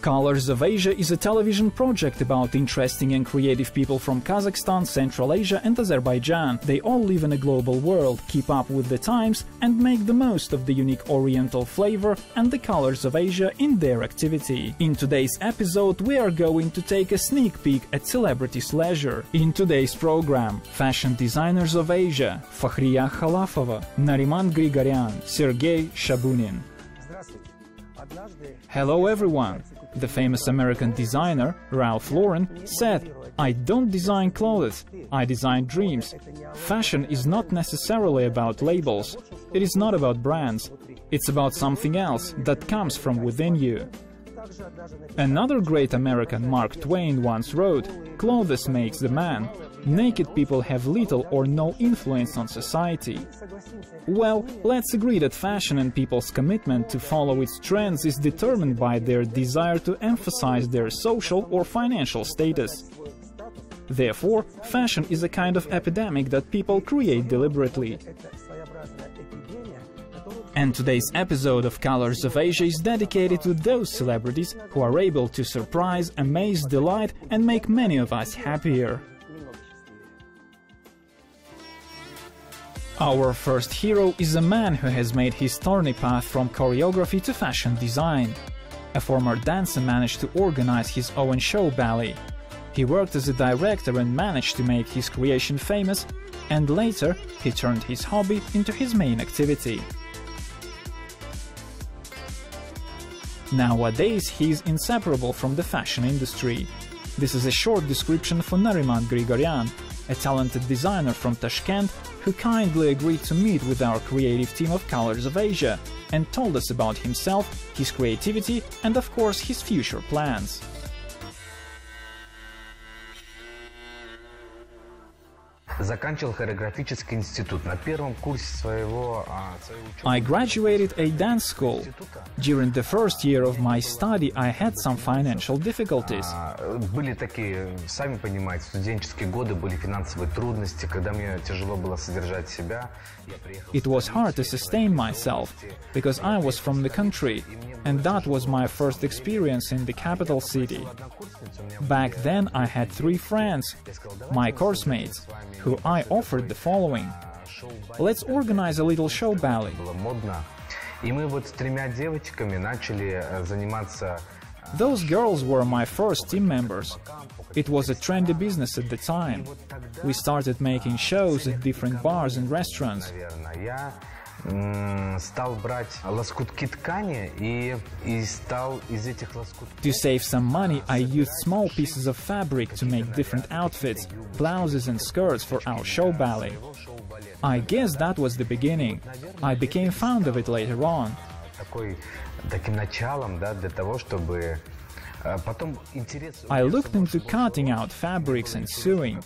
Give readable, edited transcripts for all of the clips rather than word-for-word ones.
Colors of Asia is a television project about interesting and creative people from Kazakhstan, Central Asia and Azerbaijan. They all live in a global world, keep up with the times and make the most of the unique Oriental flavor and the colors of Asia in their activity. In today's episode we are going to take a sneak peek at celebrities' leisure. In today's program, fashion designers of Asia: Fakhriya Khalafova, Nariman Grigoryan, Sergei Shabunin. Hello everyone! The famous American designer, Ralph Lauren, said, "I don't design clothes, I design dreams. Fashion is not necessarily about labels, it is not about brands, it's about something else that comes from within you." Another great American, Mark Twain, once wrote, "Clothes makes the man. Naked people have little or no influence on society." Well, let's agree that fashion and people's commitment to follow its trends is determined by their desire to emphasize their social or financial status. Therefore, fashion is a kind of epidemic that people create deliberately. And today's episode of Colors of Asia is dedicated to those celebrities who are able to surprise, amaze, delight and make many of us happier. Our first hero is a man who has made his thorny path from choreography to fashion design. A former dancer managed to organize his own show ballet. He worked as a director and managed to make his creation famous, and later he turned his hobby into his main activity. Nowadays he is inseparable from the fashion industry. This is a short description for Nariman Grigoryan, a talented designer from Tashkent who kindly agreed to meet with our creative team of Colors of Asia and told us about himself, his creativity and of course his future plans. Заканчивал хореографический институт. На первом курсе своего I graduated a dance school. During the first year of my study, I had some financial difficulties. Были такие, сами понимаете, студенческие годы, были финансовые трудности, когда мне тяжело было содержать себя. It was hard to sustain myself, because I was from the country, and that was my first experience in the capital city. Back then I had 3 friends, my course mates, who I offered the following: let's organize a little show ballet. Было модно. И мы вот с 3 девочками начали заниматься. Those girls were my first team members. It was a trendy business at the time. We started making shows at different bars and restaurants. Я стал брать лоскутки ткани и стал из этих лоскутков. To save some money, I used small pieces of fabric to make different outfits, blouses and skirts for our show ballet. I guess that was the beginning. I became fond of it later on. Таким началом, да, для того, чтобы потом интерес. I looked into cutting out fabrics and sewing.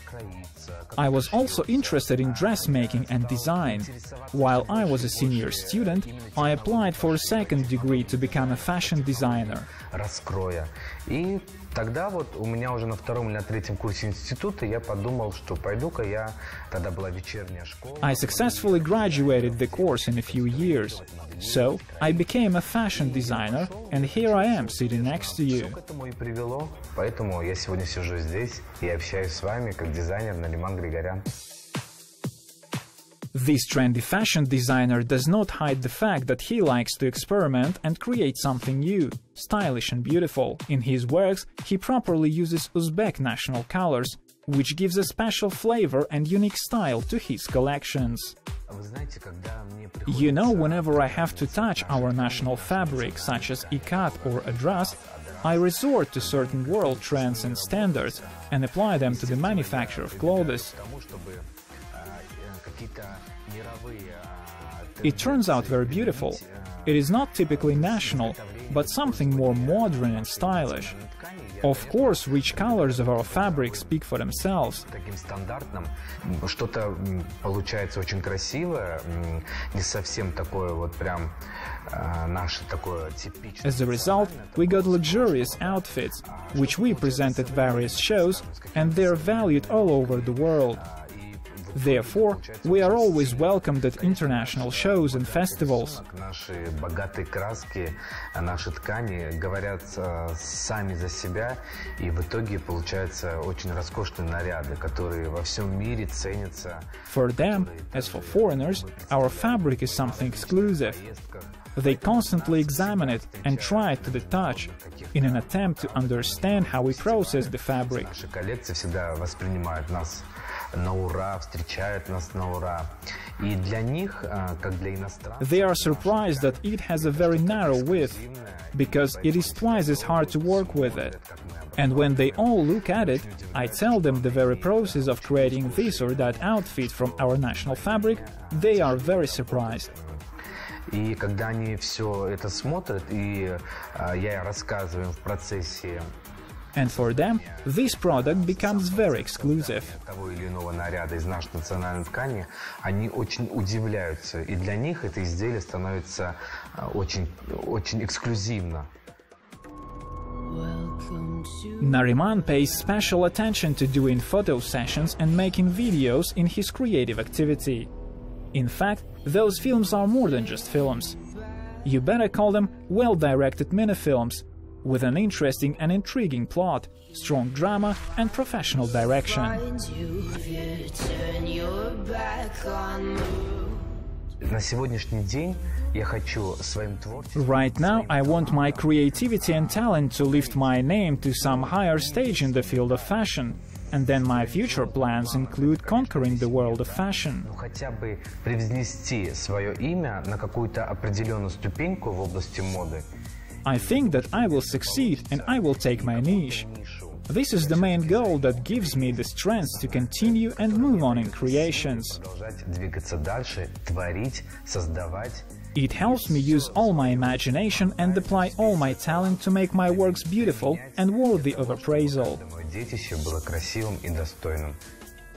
I was also interested in dressmaking and design. While I was a senior student, I applied for a second degree to become a fashion designer. Раскроя. И тогда вот у меня уже на 2-м или на 3-м курсе института я подумал, что пойду-ка я, тогда была вечерняя школа. I successfully graduated the course in a few years. So, I became a fashion designer, and here I am sitting next to you. К этому и привело, поэтому я сегодня сижу здесь и общаюсь с вами как дизайнер Nariman Grigoryan. This trendy fashion designer does not hide the fact that he likes to experiment and create something new, stylish and beautiful. In his works, he properly uses Uzbek national colors, which gives a special flavor and unique style to his collections. You know, whenever I have to touch our national fabric, such as ikat or adras, I resort to certain world trends and standards and apply them to the manufacture of clothes. It turns out very beautiful. It is not typically national, but something more modern and stylish. Of course, rich colors of our fabric speak for themselves. Таким стандартным что-то получается очень красивое, не совсем такое вот прям наше такое типичное. As a result, we got luxurious outfits, which we present at various shows, and they're valued all over the world. Therefore, we are always welcomed at international shows and festivals. Наши богатые краски, наши ткани говорят сами за себя, и в итоге получаются очень роскошные наряды, которые во всем мире ценятся. For them, as for foreigners, our fabric is something exclusive. They constantly examine it and try it to the touch, in an attempt to understand how we process the fabric. Наши коллекции всегда воспринимают нас на ура, встречают нас на ура. И для них, как для иностранцев, They are surprised that it has a very narrow width, because it is twice as hard to work with it. And when they all look at it, I tell them the very process of creating this or that outfit from our national fabric, they are very surprised. И когда они все это смотрят, и я рассказываю им в процессе And for them, this product becomes very exclusive. того или иного наряда из нашей национальной ткани, они очень удивляются. И для них это изделие становится очень эксклюзивно. Nariman pays special attention to doing photo sessions and making videos in his creative activity. In fact, those films are more than just films. You better call them well-directed mini-films, with an interesting and intriguing plot, strong drama and professional direction. На сегодняшний день я хочу своим творчеством... Right now, I want my creativity and talent to lift my name to some higher stage in the field of fashion. And then my future plans include conquering the world of fashion. Хотя бы привнести свое имя на какую-то определенную ступеньку в области моды. I think that I will succeed and I will take my niche. This is the main goal that gives me the strength to continue and move on in creations. Продолжать двигаться дальше, творить, создавать. It helps me use all my imagination and apply all my talent to make my works beautiful and worthy of appraisal. Мое детище было красивым и достойным.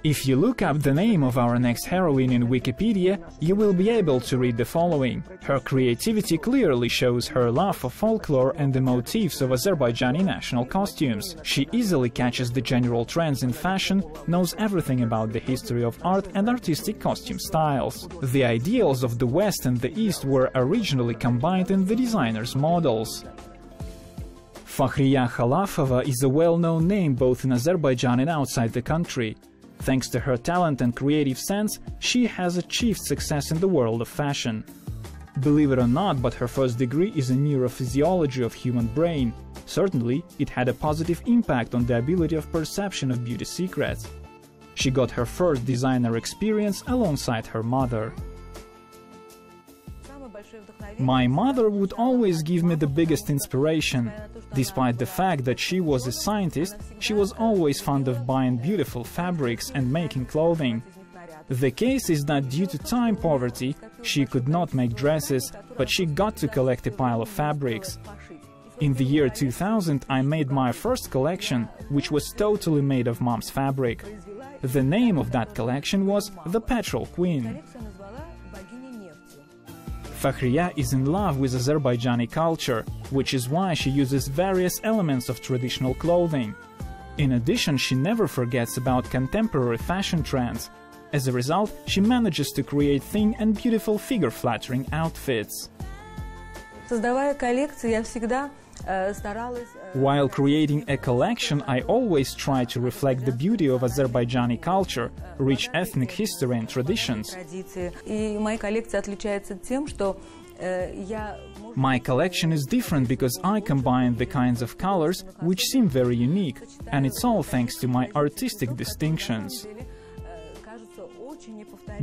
If you look up the name of our next heroine in Wikipedia, you will be able to read the following. Her creativity clearly shows her love for folklore and the motifs of Azerbaijani national costumes. She easily catches the general trends in fashion, knows everything about the history of art and artistic costume styles. The ideals of the West and the East were originally combined in the designer's models. Fakhriya Khalafova is a well-known name both in Azerbaijan and outside the country. Thanks to her talent and creative sense, she has achieved success in the world of fashion. Believe it or not, but her first degree is in neurophysiology of human brain. Certainly, it had a positive impact on the ability of perception of beauty secrets. She got her first designer experience alongside her mother. My mother would always give me the biggest inspiration. Despite the fact that she was a scientist, she was always fond of buying beautiful fabrics and making clothing. The case is that due to time poverty, she could not make dresses, but she got to collect a pile of fabrics. In the year 2000, I made my first collection, which was totally made of mom's fabric. The name of that collection was The Petrol Queen. Fakhriya is in love with Azerbaijani culture, which is why she uses various elements of traditional clothing. In addition, she never forgets about contemporary fashion trends. As a result, she manages to create thin and beautiful figure-flattering outfits. While creating a collection, I always try to reflect the beauty of Azerbaijani culture, rich ethnic history and traditions. My collection is different because I combine the kinds of colors which seem very unique, and it's all thanks to my artistic distinctions.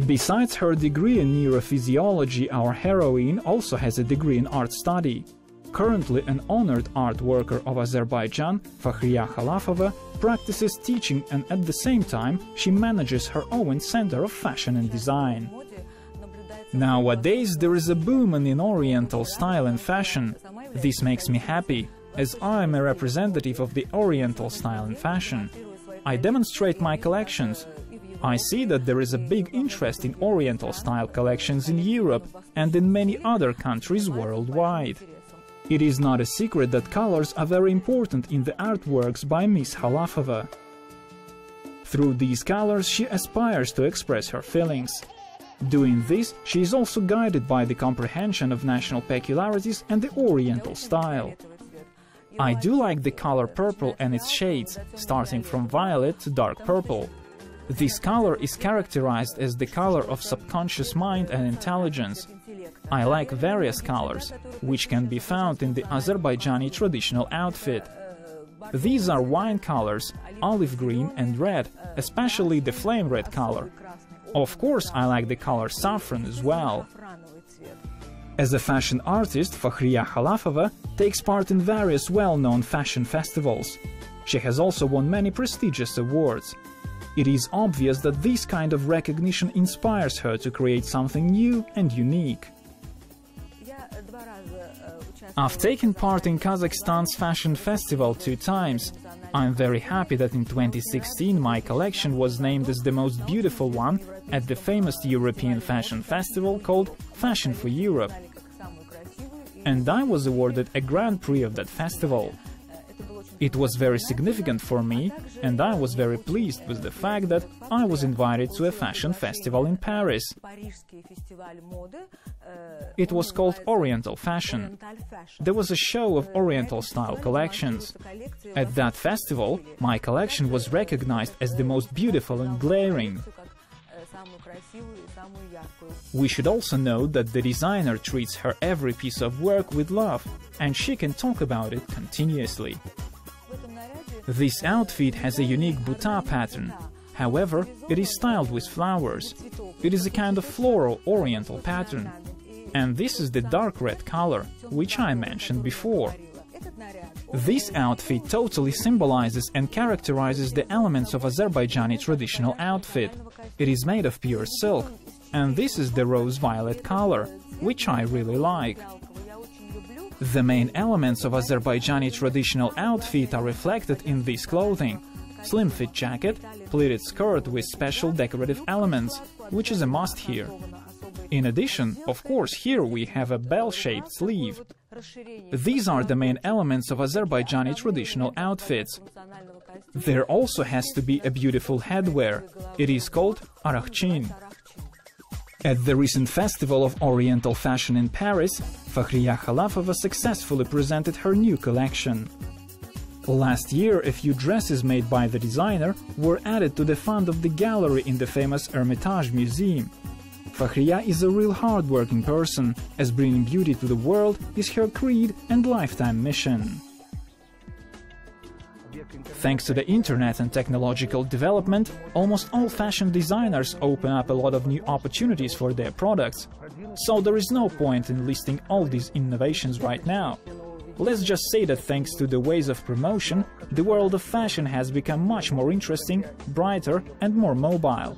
Besides her degree in neurophysiology, our heroine also has a degree in art study. Currently an honored art worker of Azerbaijan, Fakhriya Khalafova practices teaching, and at the same time she manages her own center of fashion and design. Nowadays there is a boom in Oriental style and fashion. This makes me happy, as I am a representative of the Oriental style and fashion. I demonstrate my collections. I see that there is a big interest in Oriental style collections in Europe and in many other countries worldwide. It is not a secret that colors are very important in the artworks by Miss Khalafova. Through these colors, she aspires to express her feelings. Doing this, she is also guided by the comprehension of national peculiarities and the Oriental style. I do like the color purple and its shades, starting from violet to dark purple. This color is characterized as the color of subconscious mind and intelligence. I like various colors, which can be found in the Azerbaijani traditional outfit. These are wine colors, olive green and red, especially the flame red color. Of course, I like the color saffron as well. As a fashion artist, Fakhriya Khalafova takes part in various well-known fashion festivals. She has also won many prestigious awards. It is obvious that this kind of recognition inspires her to create something new and unique. I've taken part in Kazakhstan's fashion festival 2 times. I'm very happy that in 2016 my collection was named as the most beautiful one at the famous European fashion festival called Fashion for Europe. And I was awarded a Grand Prix of that festival. It was very significant for me, and I was very pleased with the fact that I was invited to a fashion festival in Paris. It was called Oriental Fashion. There was a show of Oriental style collections. At that festival, my collection was recognized as the most beautiful and glaring. We should also note that the designer treats her every piece of work with love, and she can talk about it continuously. This outfit has a unique buta pattern. However, it is styled with flowers. It is a kind of floral oriental pattern. And this is the dark red color, which I mentioned before. This outfit totally symbolizes and characterizes the elements of Azerbaijani traditional outfit. It is made of pure silk, and this is the rose-violet color, which I really like. The main elements of Azerbaijani traditional outfit are reflected in this clothing: slim-fit jacket, pleated skirt with special decorative elements, which is a must here. In addition, of course, here we have a bell-shaped sleeve. These are the main elements of Azerbaijani traditional outfits. There also has to be a beautiful headwear. It is called arakhchin. At the recent Festival of Oriental Fashion in Paris, Fakhriya Khalafova successfully presented her new collection. Last year, a few dresses made by the designer were added to the fund of the gallery in the famous Hermitage Museum. Fakhriya is a real hard-working person, as bringing beauty to the world is her creed and lifetime mission. Thanks to the internet and technological development, almost all fashion designers open up a lot of new opportunities for their products. So there is no point in listing all these innovations right now. Let's just say that thanks to the ways of promotion, the world of fashion has become much more interesting, brighter and more mobile.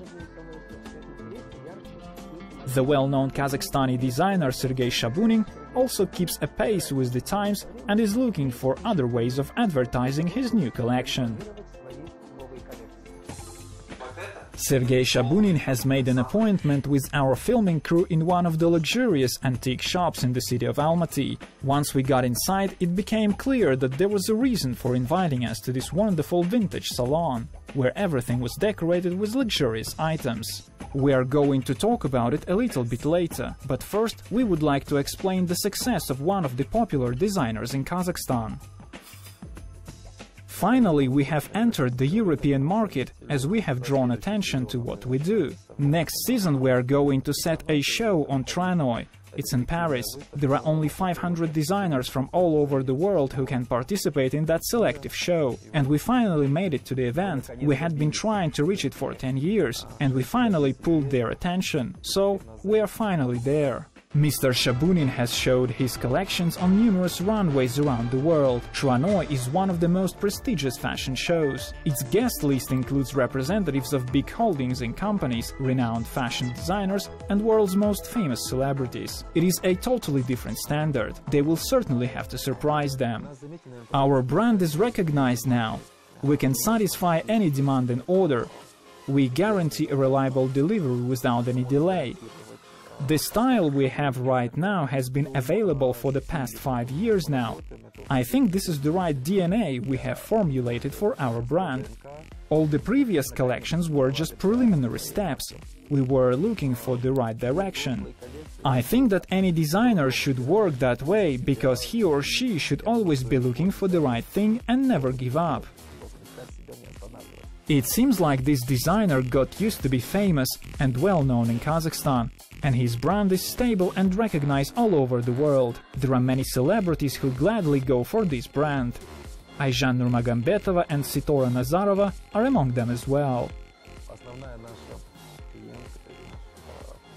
The well-known Kazakhstani designer Sergei Shabunin also keeps a pace with the times and is looking for other ways of advertising his new collection. Sergei Shabunin has made an appointment with our filming crew in one of the luxurious antique shops in the city of Almaty. Once we got inside, it became clear that there was a reason for inviting us to this wonderful vintage salon, where everything was decorated with luxurious items. We are going to talk about it a little bit later, but first we would like to explain the success of one of the popular designers in Kazakhstan. Finally, we have entered the European market, as we have drawn attention to what we do. Next season we are going to set a show on Trendy. It's in Paris. There are only 500 designers from all over the world who can participate in that selective show. And we finally made it to the event. We had been trying to reach it for 10 years, and we finally pulled their attention. So, we are finally there. Mr. Shabunin has showed his collections on numerous runways around the world. Trendy is one of the most prestigious fashion shows. Its guest list includes representatives of big holdings and companies, renowned fashion designers, and world's most famous celebrities. It is a totally different standard. They will certainly have to surprise them. Our brand is recognized now. We can satisfy any demand and order. We guarantee a reliable delivery without any delay. The style we have right now has been available for the past 5 years now. I think this is the right DNA we have formulated for our brand. All the previous collections were just preliminary steps. We were looking for the right direction. I think that any designer should work that way, because he or she should always be looking for the right thing and never give up. It seems like this designer got used to be famous and well known in Kazakhstan, and his brand is stable and recognized all over the world. There are many celebrities who gladly go for this brand. Ayjan Nurmagomedova and Sitora Nazarova are among them as well.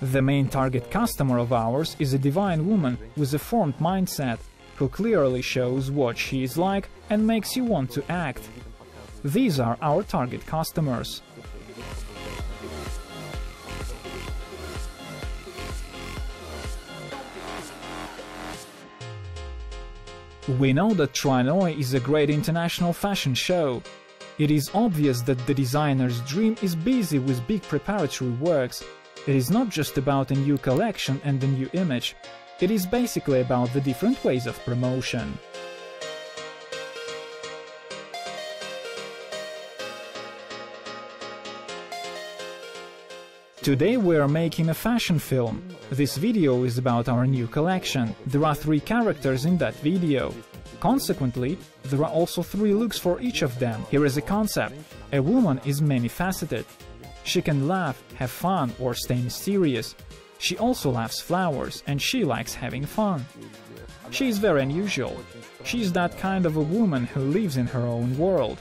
The main target customer of ours is a divine woman with a formed mindset, who clearly shows what she is like and makes you want to act. These are our target customers. We know that Trendy is a great international fashion show. It is obvious that the designer's dream is busy with big preparatory works. It is not just about a new collection and a new image. It is basically about the different ways of promotion. Today we are making a fashion film. This video is about our new collection. There are 3 characters in that video. Consequently, there are also 3 looks for each of them. Here is a concept. A woman is many-faceted. She can laugh, have fun, or stay mysterious. She also loves flowers, and she likes having fun. She is very unusual. She is that kind of a woman who lives in her own world.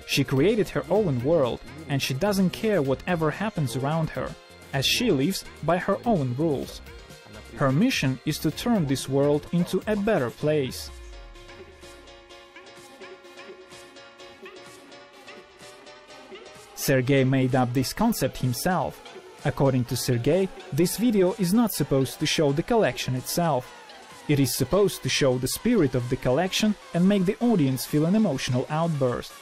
She created her own world, and she doesn't care whatever happens around her, as she lives by her own rules. Her mission is to turn this world into a better place. Sergey made up this concept himself. According to Sergey, this video is not supposed to show the collection itself. It is supposed to show the spirit of the collection and make the audience feel an emotional outburst.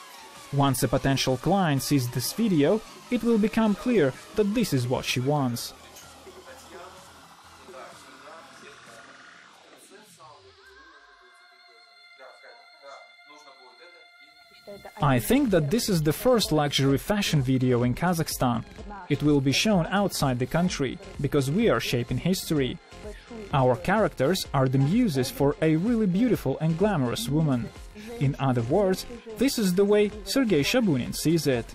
Once a potential client sees this video, it will become clear that this is what she wants. I think that this is the first luxury fashion video in Kazakhstan. It will be shown outside the country, because we are shaping history. Our characters are the muses for a really beautiful and glamorous woman. In other words, this is the way Sergey Shabunin sees it.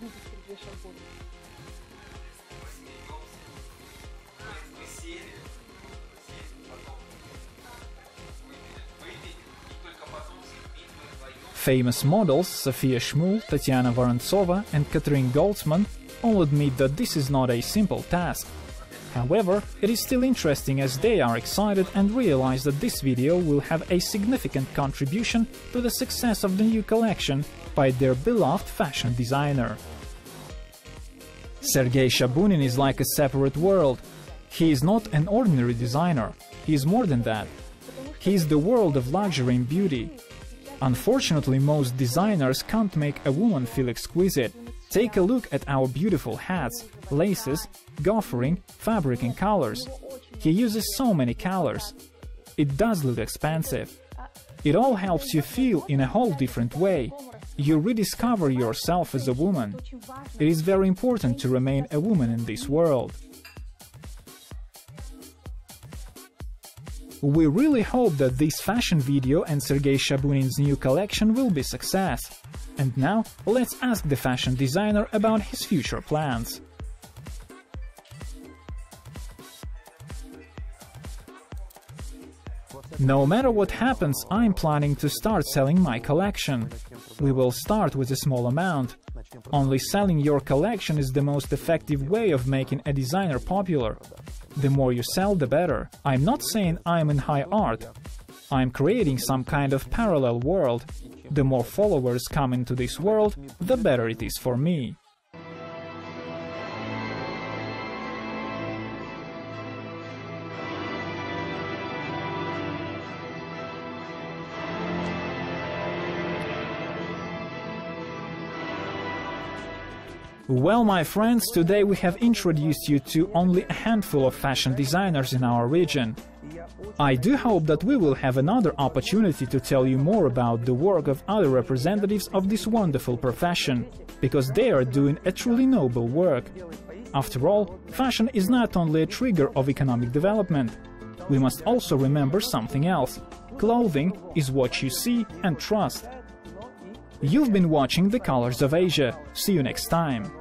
Famous models Sofia Shmul, Tatiana Vorontsova and Katerin Goldsman all admit that this is not a simple task. However, it is still interesting as they are excited and realize that this video will have a significant contribution to the success of the new collection by their beloved fashion designer. Sergey Shabunin is like a separate world. He is not an ordinary designer, he is more than that. He is the world of luxury and beauty. Unfortunately, most designers can't make a woman feel exquisite. Take a look at our beautiful hats, laces, goffering, fabric and colors. He uses so many colors. It does look expensive. It all helps you feel in a whole different way. You rediscover yourself as a woman. It is very important to remain a woman in this world. We really hope that this fashion video and Sergey Shabunin's new collection will be a success. And now, let's ask the fashion designer about his future plans. No matter what happens, I'm planning to start selling my collection. We will start with a small amount. Only selling your collection is the most effective way of making a designer popular. The more you sell, the better. I'm not saying I'm in high art. I'm creating some kind of parallel world. The more followers come into this world, the better it is for me. Well, my friends, today we have introduced you to only a handful of fashion designers in our region. I do hope that we will have another opportunity to tell you more about the work of other representatives of this wonderful profession, because they are doing a truly noble work. After all, fashion is not only a trigger of economic development. We must also remember something else. Clothing is what you see and trust. You've been watching The Colors of Asia. See you next time.